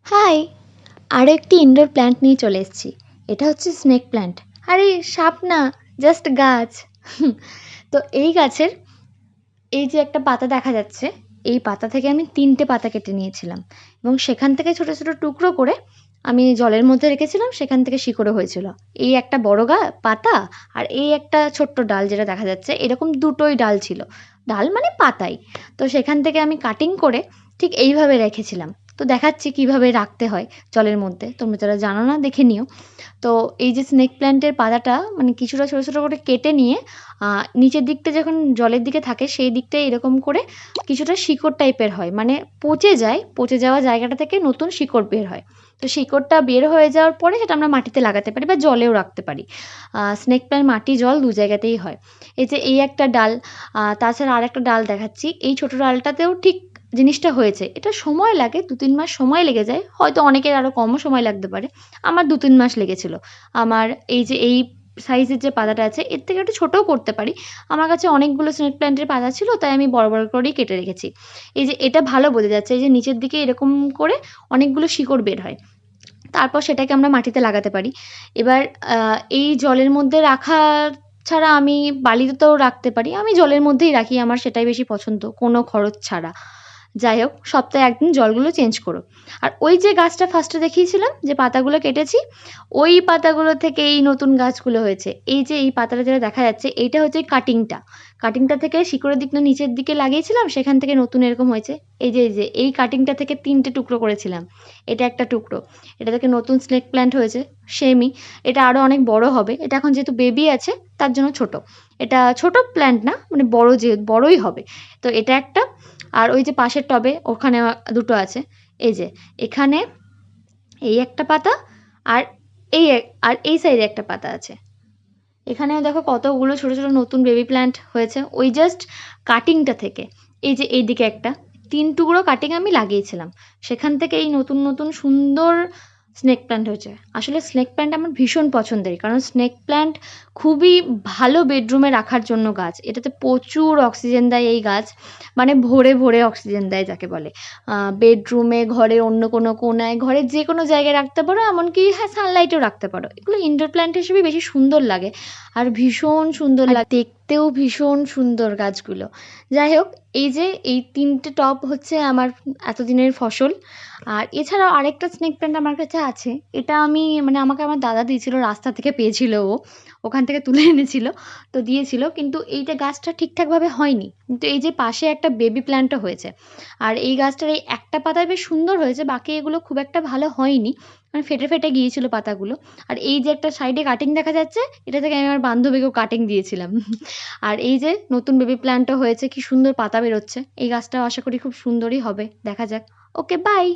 High! আরও একটি indoor plant নিয়ে চলে এসেছি। এটা হচ্ছে স্নেক প্ল্যান্ট। আরে সাপ না, জাস্ট গাছ। তো এই গাছের এই যে একটা পাতা দেখা যাচ্ছে, এই পাতা থেকে আমি ৩ টে পাতা কেটে নিয়েছিলাম এবং সেখান থেকে ছোট, ছোট টুকরো করে আমি জলের মধ্যে রেখেছিলাম, সেখান থেকে শিকড়ও হয়েছিল। এই একটা বড় পাতা আর এই একটা ছোট্ট ডাল যেটা দেখা যাচ্ছে, এরকম দুটোই ডাল ছিল। ডাল মানে পাতাই। তো সেখান থেকে আমি কাটিং করে ঠিক এইভাবে রেখেছিলাম। তো দেখাচ্ছি কিভাবে রাখতে হয় জলের মধ্যে। তোমরা যারা জানো না দেখে নিও। তো এই যে স্নেক প্ল্যান্টের পাতাটা মানে কিছুটা ছোট, ছোট করে কেটে নিয়ে নিচের দিকটা যখন জলের দিকে থাকে সেই দিকটায় এরকম করে কিছুটা শিকড় টাইপের হয়। মানে পচে যায়, পচে যাওয়া জায়গাটা থেকে নতুন শিকড় বের হয়। তো শিকড়টা বের হয়ে যাওয়ার পরে সেটা আমরা মাটিতে লাগাতে পারি বা জলেও রাখতে পারি। স্নেক প্ল্যান্ট মাটি, জল ২ জায়গাতেই হয়। এই যে এই একটা ডাল, তাছাড়া আরেকটা ডাল দেখাচ্ছি। এই ছোট ডালটাতেও ঠিক জিনিসটা হয়েছে। এটা সময় লাগে, ২-৩ মাস সময় লেগে যায়। হয়তো অনেকের আরও কমও সময় লাগতে পারে। আমার ২-৩ মাস লেগেছিল। আমার এই যে এই সাইজের যে পাতাটা আছে এর থেকে একটু ছোটও করতে পারি। আমার কাছে অনেকগুলো স্নেক প্ল্যান্টের পাতা ছিল তাই আমি বড়, বড় করেই কেটে রেখেছি। এই যে এটা ভালো বোঝা যাচ্ছে এই যে নিচের দিকে এরকম করে অনেকগুলো শিকড় বের হয়। তারপর সেটাকে আমরা মাটিতে লাগাতে পারি। এবার এই জলের মধ্যে রাখা ছাড়া আমি বালিতেও রাখতে পারি। আমি জলের মধ্যেই রাখি, আমার সেটাই বেশি পছন্দ, কোনো খরচ ছাড়া। যাই হোক, সপ্তাহে ১ দিন জলগুলো চেঞ্জ করো। আর ওই যে গাছটা ফার্স্টে দেখিয়েছিলাম যে পাতাগুলো কেটেছি, ওই পাতাগুলো থেকে এই নতুন গাছগুলো হয়েছে। এই যে এই পাতাটা যেটা দেখা যাচ্ছে এইটা হচ্ছে কাটিংটা। কাটিংটা থেকে শিকড়ের দিকটা নিচের দিকে লাগিয়েছিলাম, সেখান থেকে নতুন এরকম হয়েছে। এই যে এই কাটিংটা থেকে ৩ টে টুকরো করেছিলাম। এটা একটা টুকরো। এটা থেকে নতুন স্নেক প্ল্যান্ট হয়েছে, সেমই। এটা আরও অনেক বড় হবে। এটা এখন যেহেতু বেবি আছে তার জন্য ছোট। এটা ছোট প্ল্যান্ট না, মানে বড় বড়ই হবে। তো এটা একটা। আর ওই যে পাশের টবে ওখানে ২ টো আছে। এই যে এখানে এই একটা পাতা আর আর এই সাইডে একটা পাতা আছে। এখানেও দেখো কতগুলো ছোট, ছোট নতুন বেবি প্ল্যান্ট হয়েছে ওই জাস্ট কাটিংটা থেকে। এই যে এইদিকে একটা ৩ টুকরো কাটিং আমি লাগিয়েছিলাম। সেখান থেকে এই নতুন, নতুন সুন্দর স্নেক প্ল্যান্ট হয়েছে। আসলে স্নেক প্ল্যান্ট আমার ভীষণ পছন্দের। কারণ স্নেক প্ল্যান্ট খুবই ভালো বেডরুমে রাখার জন্য গাছ। এটাতে প্রচুর অক্সিজেন দেয় এই গাছ। মানে ভরে, ভরে অক্সিজেন দেয় যাকে বলে। বেডরুমে, ঘরের অন্য কোনো কোণায়, ঘরের যেকোনো জায়গায় রাখতে পারো, এমনকি হ্যাঁ, সানলাইটেও রাখতে পারো। এগুলো ইনডোর প্ল্যান্ট হিসেবে বেশি সুন্দর লাগে। আর ভীষণ সুন্দর লাগে, দেখতেও ভীষণ সুন্দর গাছগুলো। যাই হোক, এই যে এই ৩ টে টব হচ্ছে আমার এতদিনের ফসল। আর এছাড়াও আরেকটা স্নেক প্ল্যান্ট আমার কাছে আছে। এটা আমি মানে আমাকে আমার দাদা দিয়েছিল, রাস্তা থেকে পেয়েছিল ও। ওখান থেকে তুলে এনেছিল, তো দিয়েছিল। কিন্তু এইটা গাছটা ঠিকঠাকভাবে হয়নি। কিন্তু এই যে পাশে একটা বেবি প্ল্যান্টও হয়েছে। আর এই গাছটার এই একটা পাতায় বেশ সুন্দর হয়েছে, বাকি এগুলো খুব একটা ভালো হয়নি। মানে ফেটে, ফেটে গিয়েছিল পাতাগুলো। আর এই যে একটা সাইডে কাটিং দেখা যাচ্ছে, এটা থেকে আমি আমার বান্ধবীকেও কাটিং দিয়েছিলাম। আর এই যে নতুন বেবি প্ল্যান্টও হয়েছে, কি সুন্দর পাতা বেরোচ্ছে। এই গাছটাও আশা করি খুব সুন্দরই হবে। দেখা যাক। ওকে, বাই।